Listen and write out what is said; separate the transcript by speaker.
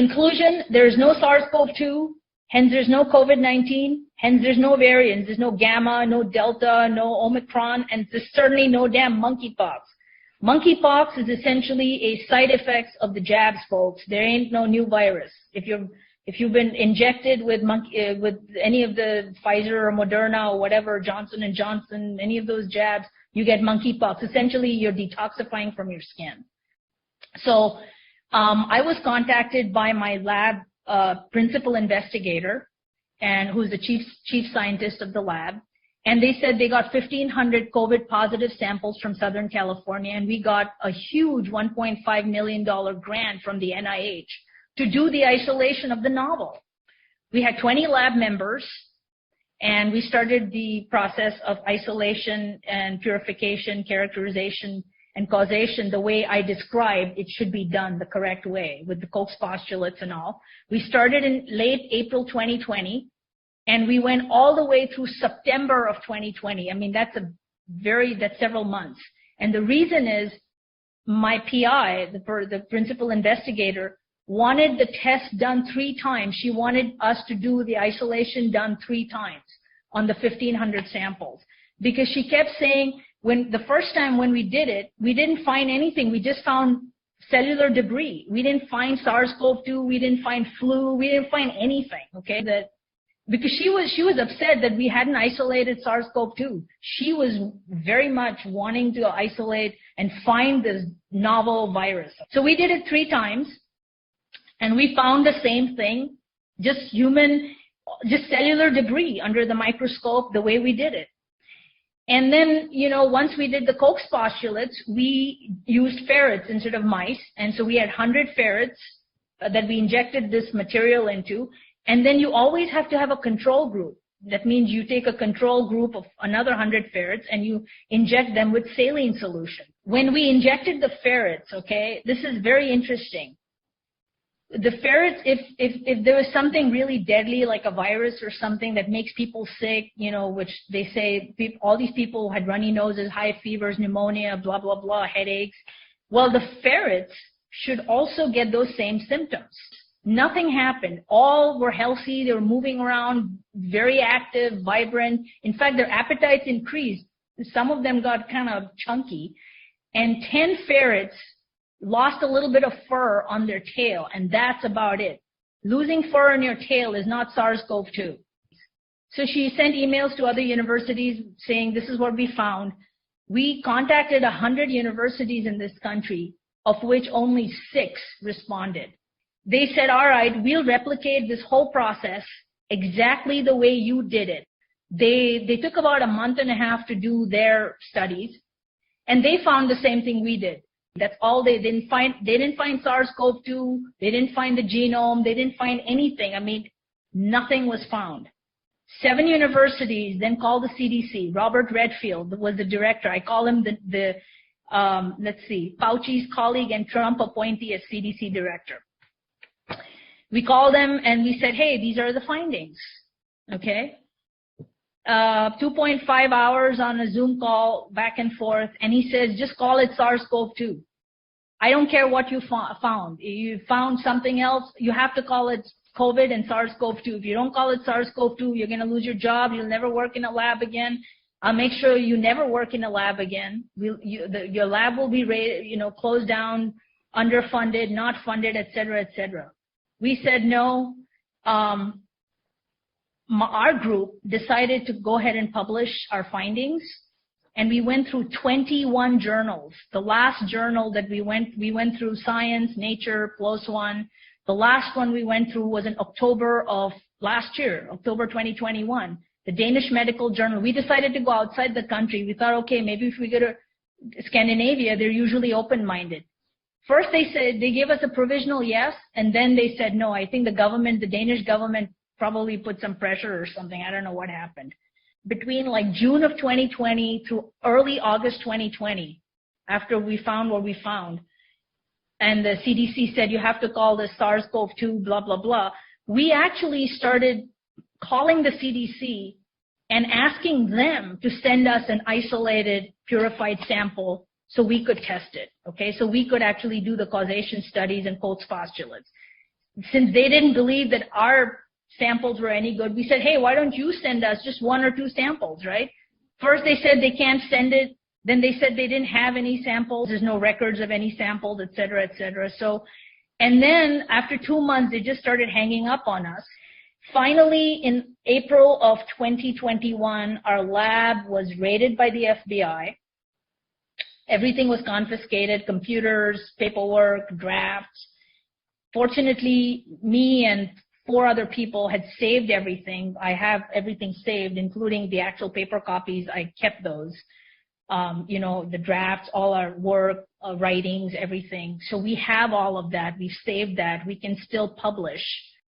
Speaker 1: Conclusion, there is no SARS-CoV-2, hence there's no COVID-19, hence there's no variants, there's no Gamma, no Delta, no Omicron, and there's certainly no damn monkeypox. Monkeypox is essentially a side effect of the jabs, folks. There ain't no new virus. If you've been injected with any of the Pfizer or Moderna or whatever, Johnson & Johnson, any of those jabs, you get monkeypox. Essentially, you're detoxifying from your skin. So I was contacted by my lab principal investigator, and who's the chief scientist of the lab, and they said they got 1,500 COVID positive samples from Southern California, and we got a huge $1.5 million grant from the NIH to do the isolation of the novel. We had 20 lab members, and we started the process of isolation and purification, characterization, and causation the way I described it should be done the correct way with the Koch's postulates and all. We started in late April 2020, and we went all the way through September of 2020. I mean, that's several months. And the reason is my PI, the principal investigator, wanted the test done 3 times. She wanted us to do the isolation done 3 times on the 1,500 samples, because she kept saying, when the first time when we did it, we didn't find anything. We just found cellular debris. We didn't find SARS-CoV-2. We didn't find flu. We didn't find anything. Okay, because she was upset that we hadn't isolated SARS-CoV-2. She was very much wanting to isolate and find this novel virus. So we did it 3 times, and we found the same thing, just cellular debris under the microscope the way we did it. And then, once we did the Koch's postulates, we used ferrets instead of mice. And so we had 100 ferrets that we injected this material into. And then you always have to have a control group. That means you take a control group of another 100 ferrets and you inject them with saline solution. When we injected the ferrets, okay, this is very interesting. The ferrets, if there was something really deadly like a virus or something that makes people sick, which they say all these people had runny noses, high fevers, pneumonia, blah, blah, blah, headaches. Well, the ferrets should also get those same symptoms. Nothing happened. All were healthy. They were moving around, very active, vibrant. In fact, their appetites increased. Some of them got kind of chunky. And 10 ferrets lost a little bit of fur on their tail, and that's about it. Losing fur on your tail is not SARS-CoV-2. So she sent emails to other universities saying, this is what we found. We contacted 100 universities in this country, of which only 6 responded. They said, all right, we'll replicate this whole process exactly the way you did it. They took about a month and a half to do their studies, and they found the same thing we did. That's all. They didn't find SARS-CoV-2. They didn't find the genome. They didn't find anything. I mean, nothing was found. 7 universities then called the CDC. Robert Redfield was the director. I call him Fauci's colleague and Trump appointee as CDC director. We called them and we said, hey, these are the findings. Okay. 2.5 hours on a Zoom call, back and forth, and he says, just call it SARS-CoV-2. I don't care what you found. You found something else, you have to call it COVID and SARS-CoV-2. If you don't call it SARS-CoV-2, you're going to lose your job. You'll never work in a lab again. I'll make sure you never work in a lab again. Your lab will be closed down, underfunded, not funded, et cetera, et cetera. We said no. Our group decided to go ahead and publish our findings, and we went through 21 journals. The last journal that we went through Science, Nature, PLOS One. The last one we went through was in October of last year, October 2021, the Danish Medical Journal. We decided to go outside the country. We thought, okay, maybe if we go to Scandinavia, they're usually open-minded. First, they gave us a provisional yes, and then they said no. I think the Danish government probably put some pressure or something. I don't know what happened. Between like June of 2020 through early August 2020, after we found what we found, and the CDC said you have to call this SARS-CoV-2, blah, blah, blah, we actually started calling the CDC and asking them to send us an isolated, purified sample so we could test it, okay? So we could actually do the causation studies and Koch's postulates. since they didn't believe that our samples were any good, we said, hey, why don't you send us just 1 or 2 samples, right? First they said they can't send it. Then they said they didn't have any samples. There's no records of any samples, et cetera, et cetera. So, and then after 2 months, they just started hanging up on us. Finally, in April of 2021, our lab was raided by the FBI. Everything was confiscated, computers, paperwork, drafts. Fortunately, me and 4 other people had saved everything. I have everything saved, including the actual paper copies. I kept those. The drafts, all our work, writings, everything. So we have all of that. We've saved that. We can still publish